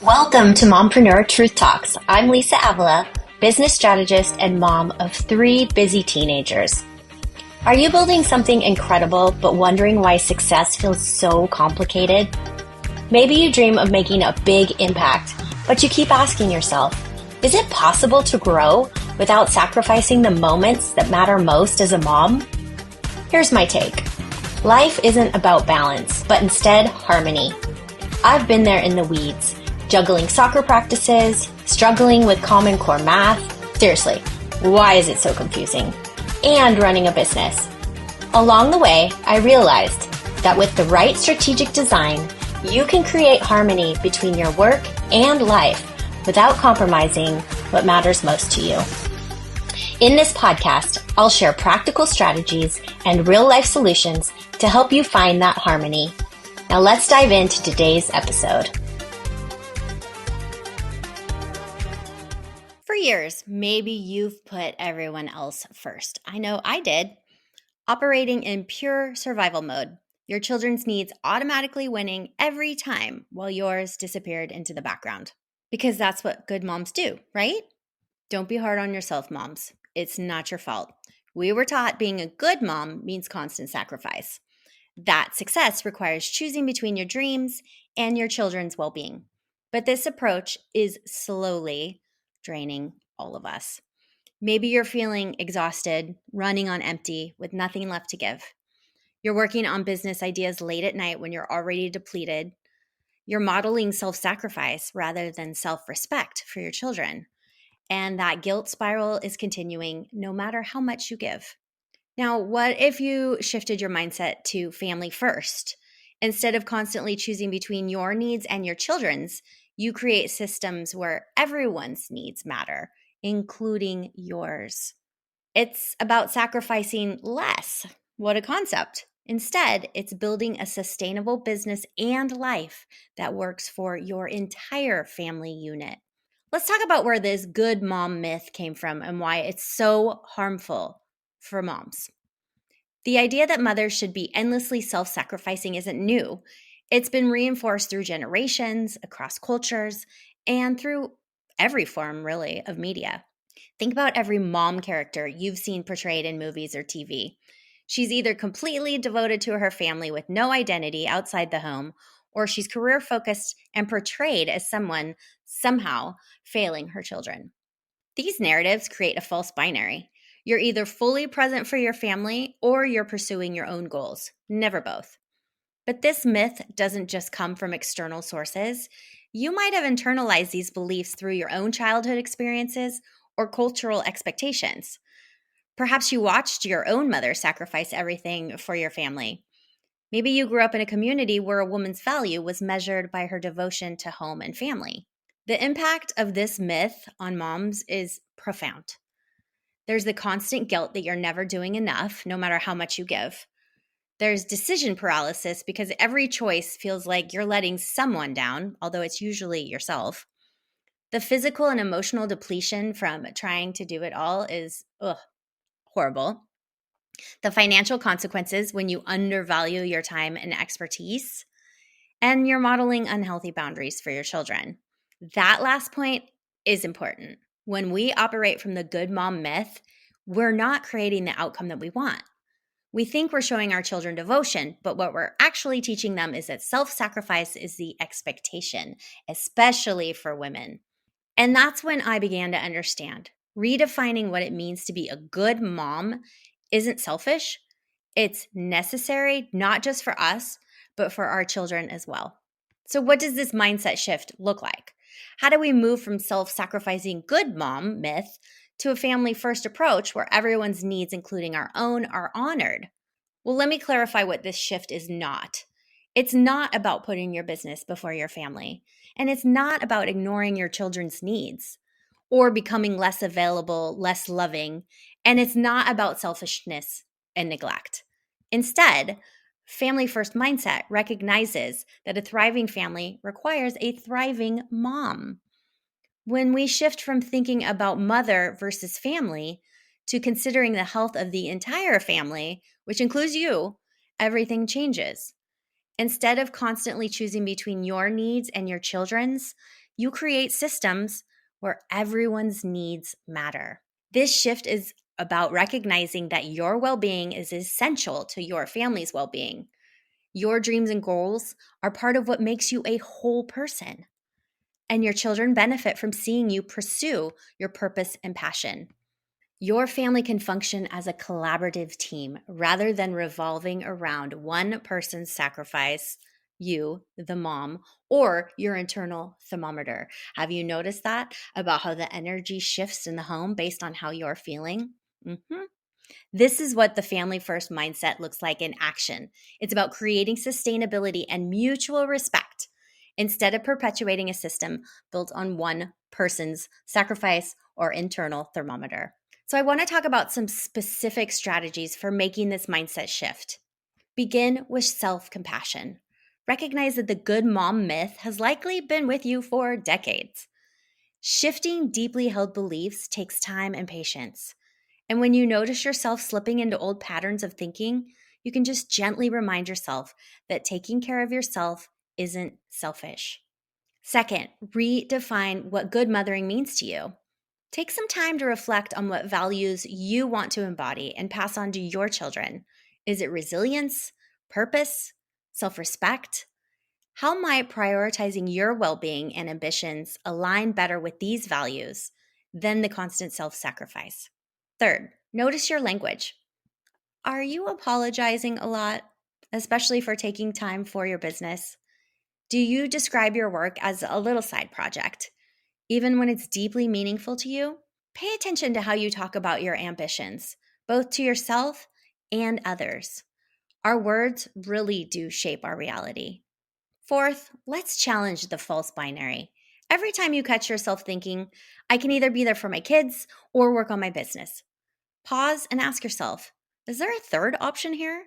Welcome to Mompreneur Truth Talks. I'm Lisa Avila, business strategist and mom of 3 busy teenagers. Are you building something incredible but wondering why success feels so complicated? Maybe you dream of making a big impact, but you keep asking yourself, is it possible to grow without sacrificing the moments that matter most as a mom? Here's my take. Life isn't about balance, but instead harmony. I've been there in the weeds, juggling soccer practices, struggling with Common Core math. Seriously, why is it so confusing? And running a business. Along the way, I realized that with the right strategic design, you can create harmony between your work and life without compromising what matters most to you. In this podcast, I'll share practical strategies and real-life solutions to help you find that harmony. Now let's dive into today's episode. For years, maybe you've put everyone else first. I know I did. Operating in pure survival mode, your children's needs automatically winning every time while yours disappeared into the background. Because that's what good moms do, right? Don't be hard on yourself, moms. It's not your fault. We were taught being a good mom means constant sacrifice. That success requires choosing between your dreams and your children's well-being. But this approach is slowly draining all of us. Maybe you're feeling exhausted, running on empty, with nothing left to give. You're working on business ideas late at night when you're already depleted. You're modeling self-sacrifice rather than self-respect for your children. And that guilt spiral is continuing no matter how much you give. Now, what if you shifted your mindset to family first? Instead of constantly choosing between your needs and your children's, you create systems where everyone's needs matter, including yours. It's about sacrificing less. What a concept. Instead, it's building a sustainable business and life that works for your entire family unit. Let's talk about where this good mom myth came from and why it's so harmful for moms. The idea that mothers should be endlessly self-sacrificing isn't new. It's been reinforced through generations, across cultures, and through every form, really, of media. Think about every mom character you've seen portrayed in movies or TV. She's either completely devoted to her family with no identity outside the home, or she's career-focused and portrayed as someone somehow failing her children. These narratives create a false binary. You're either fully present for your family or you're pursuing your own goals, never both. But this myth doesn't just come from external sources. You might have internalized these beliefs through your own childhood experiences or cultural expectations. Perhaps you watched your own mother sacrifice everything for your family. Maybe you grew up in a community where a woman's value was measured by her devotion to home and family. The impact of this myth on moms is profound. There's the constant guilt that you're never doing enough, no matter how much you give. There's decision paralysis because every choice feels like you're letting someone down, although it's usually yourself. The physical and emotional depletion from trying to do it all is horrible. The financial consequences when you undervalue your time and expertise, and you're modeling unhealthy boundaries for your children. That last point is important. When we operate from the good mom myth, we're not creating the outcome that we want. We think we're showing our children devotion, but what we're actually teaching them is that self-sacrifice is the expectation, especially for women. And that's when I began to understand. Redefining what it means to be a good mom isn't selfish. It's necessary, not just for us, but for our children as well. So what does this mindset shift look like? How do we move from self-sacrificing good mom myth to a family-first approach where everyone's needs, including our own, are honored? Well, let me clarify what this shift is not. It's not about putting your business before your family, and it's not about ignoring your children's needs or becoming less available, less loving, and it's not about selfishness and neglect. Instead, family-first mindset recognizes that a thriving family requires a thriving mom. When we shift from thinking about mother versus family to considering the health of the entire family, which includes you, everything changes. Instead of constantly choosing between your needs and your children's, You create systems where everyone's needs matter. This shift is about recognizing that your well being is essential to your family's well being. Your dreams and goals are part of what makes you a whole person, and your children benefit from seeing you pursue your purpose and passion. Your family can function as a collaborative team rather than revolving around one person's sacrifice, you, the mom, or your internal thermometer. Have you noticed that about how the energy shifts in the home based on how you're feeling? Mhm. This is what the family first mindset looks like in action. It's about creating sustainability and mutual respect instead of perpetuating a system built on one person's sacrifice or internal thermometer. So, I want to talk about some specific strategies for making this mindset shift. Begin with self compassion. Recognize that the good mom myth has likely been with you for decades. Shifting deeply held beliefs takes time and patience. And when you notice yourself slipping into old patterns of thinking, you can just gently remind yourself that taking care of yourself isn't selfish. Second, redefine what good mothering means to you. Take some time to reflect on what values you want to embody and pass on to your children. Is it resilience, purpose, self respect? How might prioritizing your well being and ambitions align better with these values than the constant self sacrifice? Third, notice your language. Are you apologizing a lot, especially for taking time for your business? Do you describe your work as a little side project, even when it's deeply meaningful to you? Pay attention to how you talk about your ambitions, both to yourself and others. Our words really do shape our reality. Fourth, let's challenge the false binary. Every time you catch yourself thinking, I can either be there for my kids or work on my business, pause and ask yourself, is there a third option here?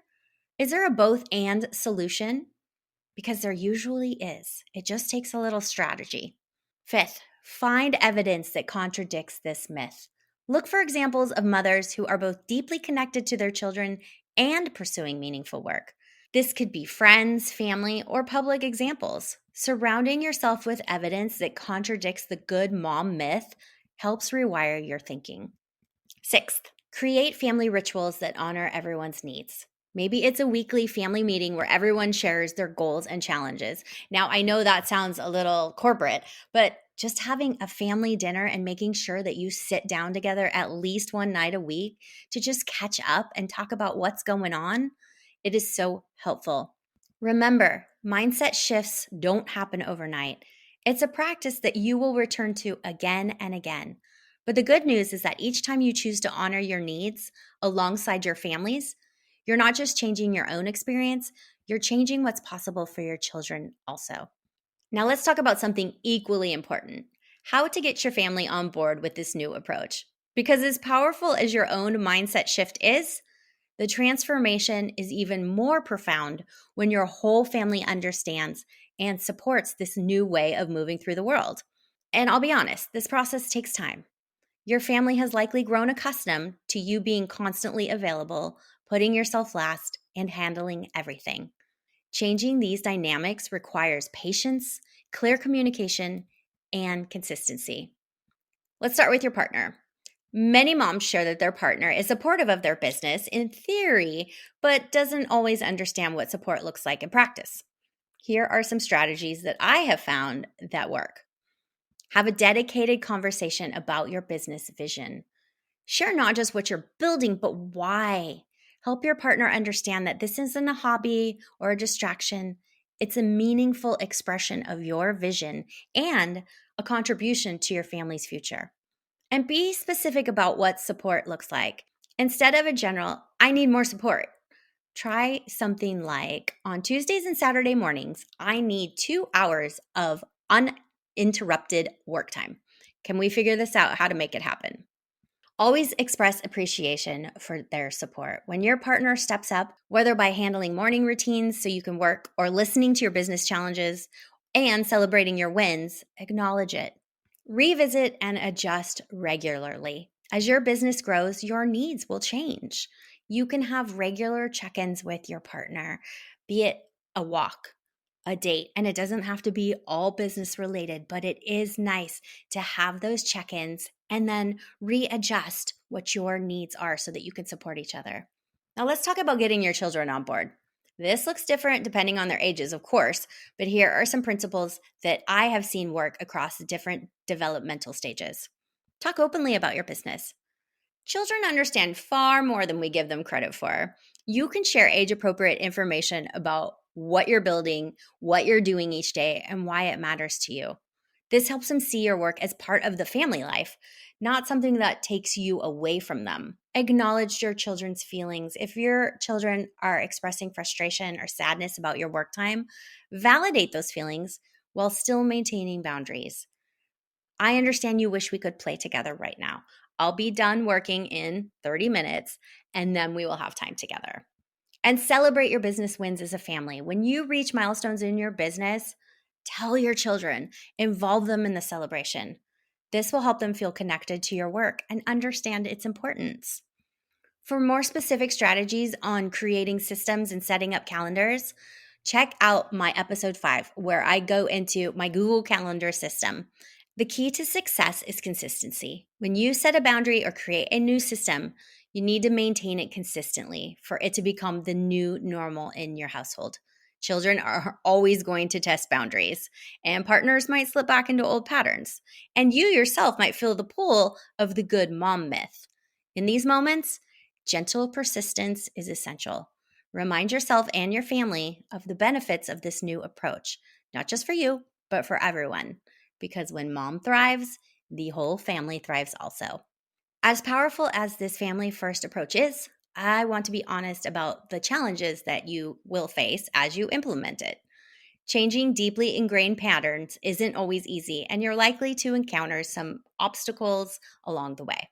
Is there a both and solution? Because there usually is. It just takes a little strategy. Fifth, find evidence that contradicts this myth. Look for examples of mothers who are both deeply connected to their children and pursuing meaningful work. This could be friends, family, or public examples. Surrounding yourself with evidence that contradicts the good mom myth helps rewire your thinking. Sixth, create family rituals that honor everyone's needs. Maybe it's a weekly family meeting where everyone shares their goals and challenges. Now, I know that sounds a little corporate, but just having a family dinner and making sure that you sit down together at least one night a week to just catch up and talk about what's going on, it is so helpful. Remember, mindset shifts don't happen overnight. It's a practice that you will return to again and again. But the good news is that each time you choose to honor your needs alongside your family's, you're not just changing your own experience, you're changing what's possible for your children also. Now, let's talk about something equally important: how to get your family on board with this new approach. Because as powerful as your own mindset shift is, the transformation is even more profound when your whole family understands and supports this new way of moving through the world. And I'll be honest, this process takes time. Your family has likely grown accustomed to you being constantly available, putting yourself last, and handling everything. Changing these dynamics requires patience, clear communication, and consistency. Let's start with your partner. Many moms share that their partner is supportive of their business in theory, but doesn't always understand what support looks like in practice. Here are some strategies that I have found that work. Have a dedicated conversation about your business vision. Share not just what you're building, but why. Help your partner understand that this isn't a hobby or a distraction. It's a meaningful expression of your vision and a contribution to your family's future. And be specific about what support looks like. Instead of a general, I need more support, try something like, on Tuesdays and Saturday mornings, I need 2 hours of uninterrupted work time. Can we figure this out, how to make it happen? Always express appreciation for their support. When your partner steps up, whether by handling morning routines so you can work or listening to your business challenges and celebrating your wins, acknowledge it. Revisit and adjust regularly. As your business grows, your needs will change. You can have regular check ins with your partner, be it a walk, a date. And it doesn't have to be all business related, but it is nice to have those check ins and then readjust what your needs are so that you can support each other. Now, let's talk about getting your children on board. This looks different depending on their ages, of course, but here are some principles that I have seen work across different developmental stages. Talk openly about your business. Children understand far more than we give them credit for. You can share age appropriate information about what you're building, what you're doing each day, and why it matters to you. This helps them see your work as part of the family life, not something that takes you away from them. Acknowledge your children's feelings. If your children are expressing frustration or sadness about your work time, validate those feelings while still maintaining boundaries. I understand you wish we could play together right now. I'll be done working in 30 minutes and then we will have time together. And celebrate your business wins as a family. When you reach milestones in your business, tell your children, involve them in the celebration. This will help them feel connected to your work and understand its importance. For more specific strategies on creating systems and setting up calendars, check out my episode 5, where I go into my Google Calendar system. The key to success is consistency. When you set a boundary or create a new system, you need to maintain it consistently for it to become the new normal in your household. Children are always going to test boundaries, and partners might slip back into old patterns. And you yourself might feel the pull of the good mom myth. In these moments, gentle persistence is essential. Remind yourself and your family of the benefits of this new approach, not just for you, but for everyone. Because when mom thrives, the whole family thrives also. As powerful as this family first approach is, I want to be honest about the challenges that you will face as you implement it. Changing deeply ingrained patterns isn't always easy, and you're likely to encounter some obstacles along the way.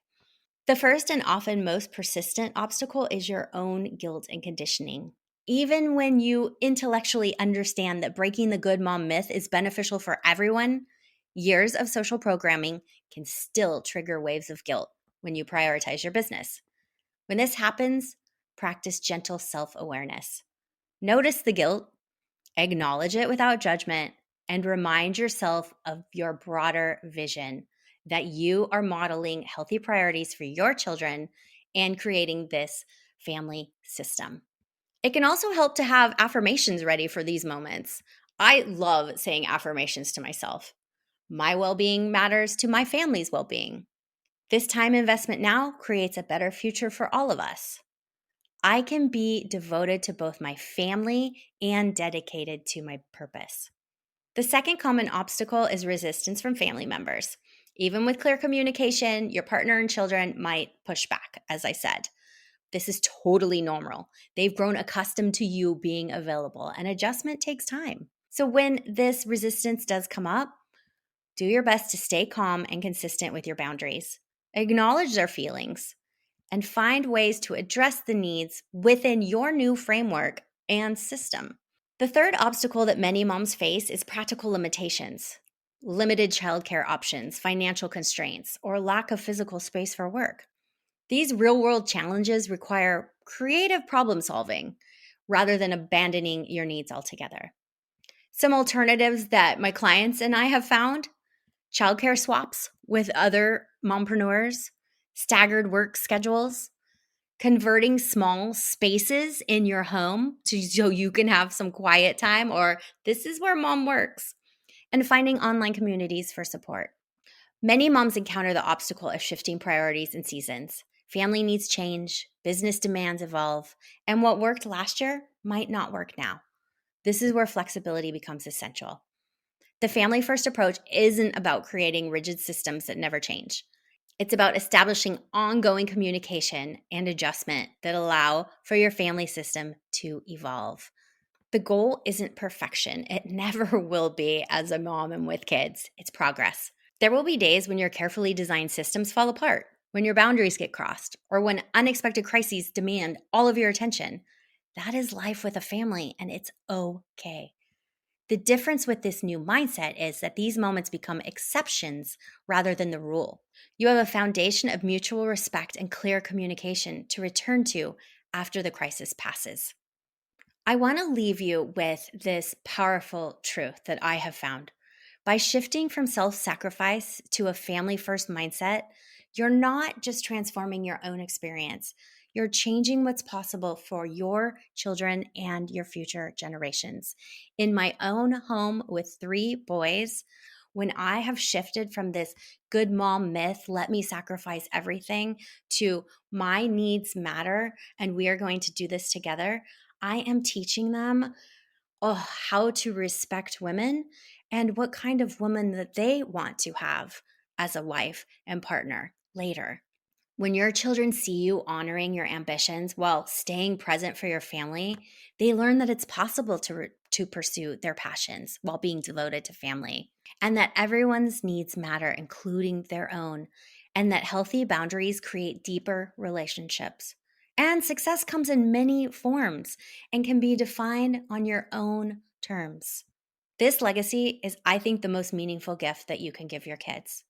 The first and often most persistent obstacle is your own guilt and conditioning. Even when you intellectually understand that breaking the good mom myth is beneficial for everyone, years of social programming can still trigger waves of guilt when you prioritize your business. When this happens, practice gentle self-awareness. Notice the guilt, acknowledge it without judgment, and remind yourself of your broader vision that you are modeling healthy priorities for your children and creating this family system. It can also help to have affirmations ready for these moments. I love saying affirmations to myself. My well-being matters to my family's well-being. This time investment now creates a better future for all of us. I can be devoted to both my family and dedicated to my purpose. The second common obstacle is resistance from family members. Even with clear communication, your partner and children might push back, as I said. This is totally normal. They've grown accustomed to you being available, and adjustment takes time. So when this resistance does come up, do your best to stay calm and consistent with your boundaries. Acknowledge their feelings and find ways to address the needs within your new framework and system. The third obstacle that many moms face is practical limitations, limited childcare options, financial constraints, or lack of physical space for work. These real-world challenges require creative problem solving rather than abandoning your needs altogether. Some alternatives that my clients and I have found: childcare swaps with other mompreneurs, staggered work schedules, converting small spaces in your home so you can have some quiet time, or this is where mom works, and finding online communities for support. Many moms encounter the obstacle of shifting priorities and seasons. Family needs change, business demands evolve, and what worked last year might not work now. This is where flexibility becomes essential. The family first approach isn't about creating rigid systems that never change. It's about establishing ongoing communication and adjustment that allow for your family system to evolve. The goal isn't perfection. It never will be as a mom and with kids. It's progress. There will be days when your carefully designed systems fall apart, when your boundaries get crossed, or when unexpected crises demand all of your attention. That is life with a family, and it's okay. The difference with this new mindset is that these moments become exceptions rather than the rule. You have a foundation of mutual respect and clear communication to return to after the crisis passes. I want to leave you with this powerful truth that I have found. By shifting from self sacrifice to a family first mindset, you're not just transforming your own experience, you're changing what's possible for your children and your future generations. In my own home with 3 boys, when I have shifted from this good mom myth, let me sacrifice everything, to my needs matter and we are going to do this together, I am teaching them how to respect women and what kind of woman that they want to have as a wife and partner later. When your children see you honoring your ambitions while staying present for your family, they learn that it's possible to pursue their passions while being devoted to family, and that everyone's needs matter, including their own, and that healthy boundaries create deeper relationships. And success comes in many forms and can be defined on your own terms. This legacy is, I think, the most meaningful gift that you can give your kids.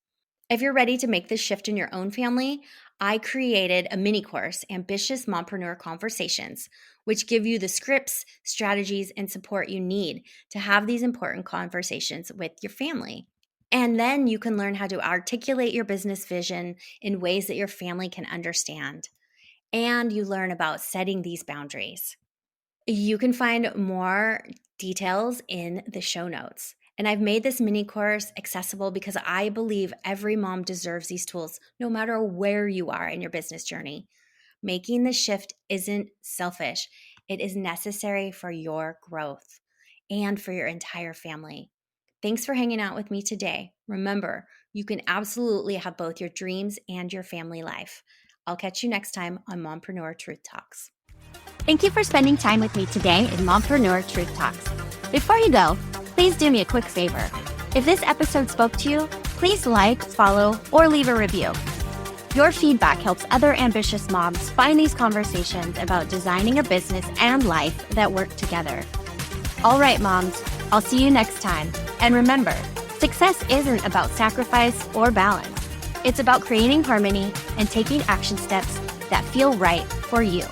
If you're ready to make this shift in your own family, I created a mini course, Ambitious Mompreneur Conversations, which give you the scripts, strategies, and support you need to have these important conversations with your family. And then you can learn how to articulate your business vision in ways that your family can understand. And you learn about setting these boundaries. You can find more details in the show notes. And I've made this mini course accessible because I believe every mom deserves these tools, no matter where you are in your business journey. Making the shift isn't selfish, it is necessary for your growth and for your entire family. Thanks for hanging out with me today. Remember, you can absolutely have both your dreams and your family life. I'll catch you next time on Mompreneur Truth Talks. Thank you for spending time with me today in Mompreneur Truth Talks. Before you go, please do me a quick favor. If this episode spoke to you, please like, follow, or leave a review. Your feedback helps other ambitious moms find these conversations about designing a business and life that work together. All right, moms, I'll see you next time. And remember, success isn't about sacrifice or balance. It's about creating harmony and taking action steps that feel right for you.